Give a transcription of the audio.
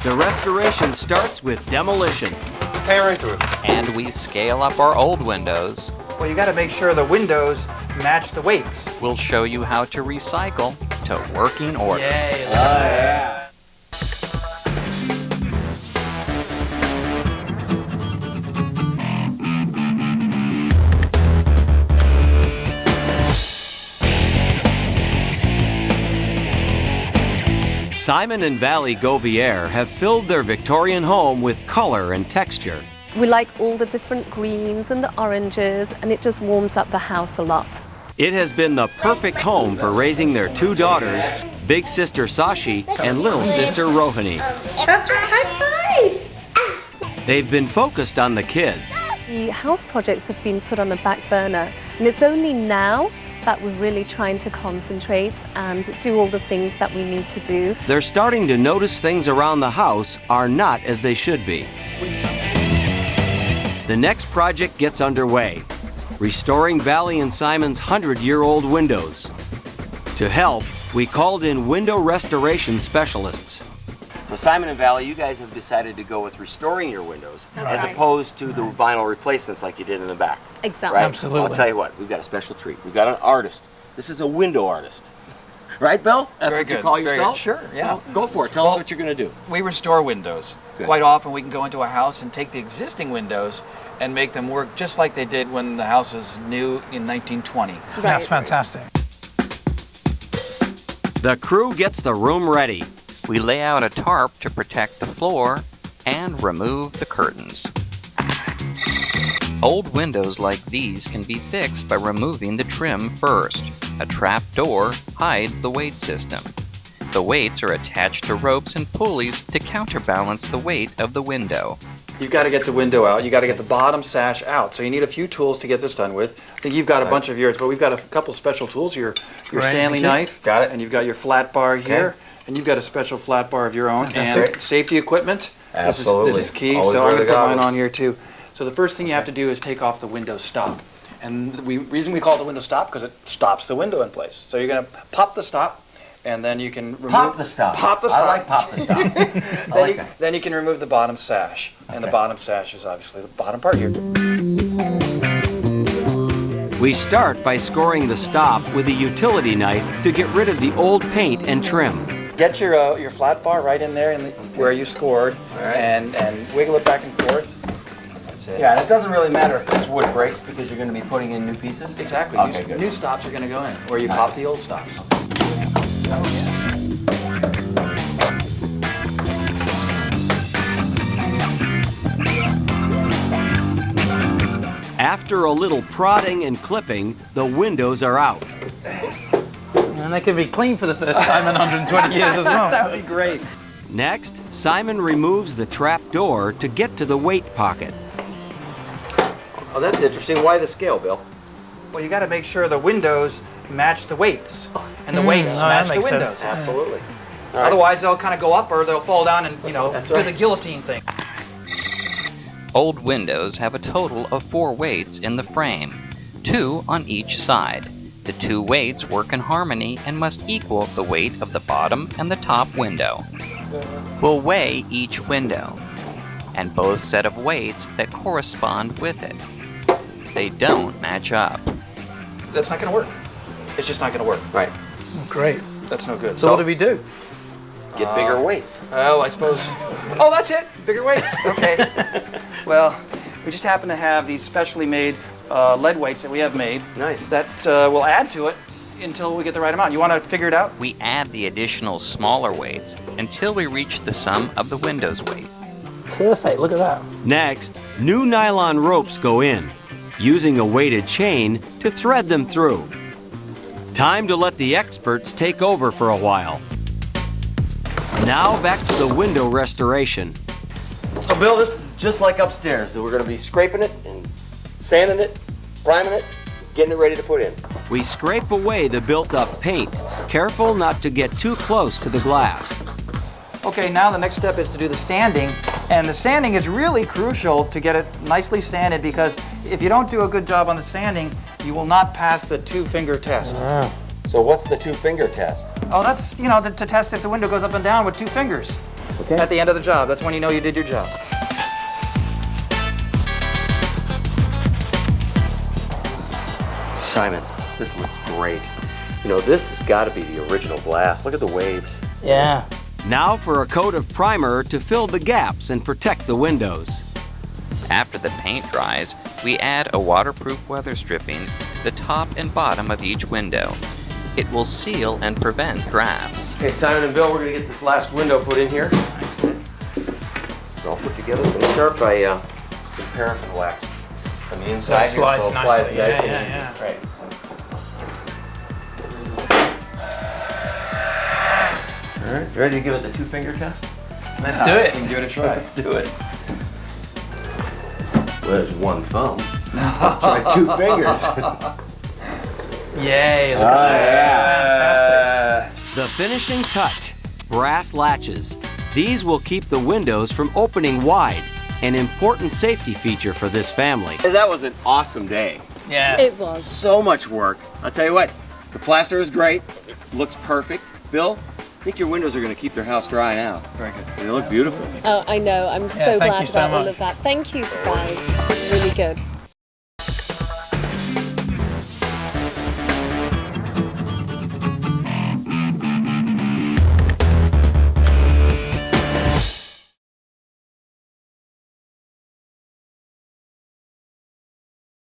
The restoration starts with demolition. Pay right through it. And we scale up our old windows. Well, you got to make sure the windows match the weights. We'll show you how to recycle to working order. Yay! Yeah. Simon and Valley Gauvier have filled their Victorian home with color and texture. We like all the different greens and the oranges, and it just warms up the house a lot. It has been the perfect home for raising their two daughters, big sister Sashi and little sister Rohini. That's right, high five! They've been focused on the kids. The house projects have been put on a back burner, and it's only now that we're really trying to concentrate and do all the things that we need to do. They're starting to notice things around the house are not as they should be. The next project gets underway, restoring Valley and Simon's 100-year-old windows. To help, we called in window restoration specialists. So Simon and Valley, you guys have decided to go with restoring your windows as opposed to the vinyl replacements like you did in the back. Exactly. Right? Absolutely. I'll tell you what, we've got a special treat. We've got an artist. This is a window artist. Right, Bill? That's Very what you good, call very yourself? good. Sure, yeah. So go for it. Tell us what you're going to do. We restore windows. Good. Quite often we can go into a house and take the existing windows and make them work just like they did when the house was new in 1920. That's fantastic. The crew gets the room ready. We lay out a tarp to protect the floor and remove the curtains. Old windows like these can be fixed by removing the trim first. A trap door hides the weight system. The weights are attached to ropes and pulleys to counterbalance the weight of the window. You've got to get the window out. You've got to get the bottom sash out. So you need a few tools to get this done with. I think you've got a bunch of yours, but we've got a couple special tools. Your Great, Stanley thank you. knife. Got it. And you've got your flat bar here. And you've got a special flat bar of your own. Fantastic. And safety equipment. Absolutely. This is key. Always So wear I'm going the to put mine goggles. on here too. So the first thing you have to do is take off the window stop. And the reason we call it the window stop because it stops the window in place. So you're going to pop the stop, and then you can remove... Pop the stop. Pop the stop. I like pop the stop. I like that. Then you can remove the bottom sash. And the bottom sash is obviously the bottom part here. We start by scoring the stop with a utility knife to get rid of the old paint and trim. Get your flat bar right in there where you scored, right. and wiggle it back and forth. That's it. Yeah, and it doesn't really matter if this wood breaks because you're going to be putting in new pieces. Exactly. Okay, good. New stops are going to go in, where you pop the old stops. After a little prodding and clipping, the windows are out. And they can be clean for the first time in 120 years as well. That would be great. Next, Simon removes the trap door to get to the weight pocket. Oh, that's interesting. Why the scale, Bill? Well, you got to make sure the windows match the weights, and the weights that match the makes sense. windows. Absolutely. Otherwise, they'll kind of go up or they'll fall down and That's do right. the guillotine thing. Old windows have a total of 4 weights in the frame, 2 on each side. The 2 weights work in harmony and must equal the weight of the bottom and the top window. We'll weigh each window, and both set of weights that correspond with it. They don't match up. That's not going to work. It's just not going to work. Right. Great. That's no good. So what do we do? Get bigger weights. Oh, I suppose. Oh, that's it. Bigger weights. Okay. Well, we just happen to have these specially made lead weights that we have made. Nice. That will add to it until we get the right amount. You want to figure it out? We add the additional smaller weights until we reach the sum of the window's weight. Perfect, look at that. Next, new nylon ropes go in, using a weighted chain to thread them through. Time to let the experts take over for a while. Now back to the window restoration. So, Bill, this is just like upstairs. We're going to be scraping it and sanding it, priming it, getting it ready to put in. We scrape away the built-up paint, careful not to get too close to the glass. Okay, now the next step is to do the sanding. And the sanding is really crucial to get it nicely sanded because if you don't do a good job on the sanding, you will not pass the 2-finger test. So what's the 2-finger test? Oh, that's, to test if the window goes up and down with 2 fingers. Okay. at the end of the job. That's when you know you did your job. Simon, this looks great. You know, this has got to be the original glass. Look at the waves. Yeah. Now for a coat of primer to fill the gaps and protect the windows. After the paint dries, we add a waterproof weather stripping to the top and bottom of each window. It will seal and prevent drafts. Okay, Simon and Bill, we're going to get this last window put in here. This is all put together. We're going to start by some paraffin wax on the inside So it here, slides so it slides nicely. nice Yeah, and yeah, easy. yeah. Right. All right, you ready to give it the two-finger test? Let's do it. Give it a try. Let's do it. Well, there's one thumb. Let's try two fingers. Yay, look at that. Fantastic. The finishing touch, brass latches. These will keep the windows from opening wide, an important safety feature for this family. That was an awesome day. Yeah. It was. So much work. I'll tell you what, the plaster is great. It looks perfect. Bill, I think your windows are going to keep their house dry now. Very good. They look beautiful. Oh, I know. I'm so thank glad you so about all much. of that. Thank you, guys. It was really good.